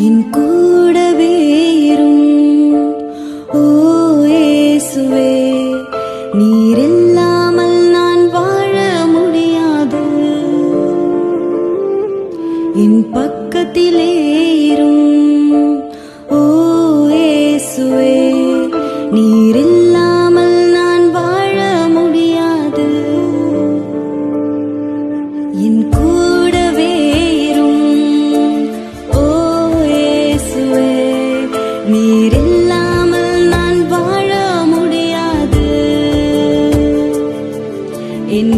என் கூடவே இரும். ஓ இயேசுவே, நீர் இல்லாமல் நான் வாழ முடியாது. என் பக்கத்திலே இரும். ஓ இயேசுவே, நீர் இல்லாமல் நான் வாழ முடியாது. என் கூடவே இரும். ஓ இயேசுவே, நீர் இல்லாமல் நான் வாழ முடியாது. என்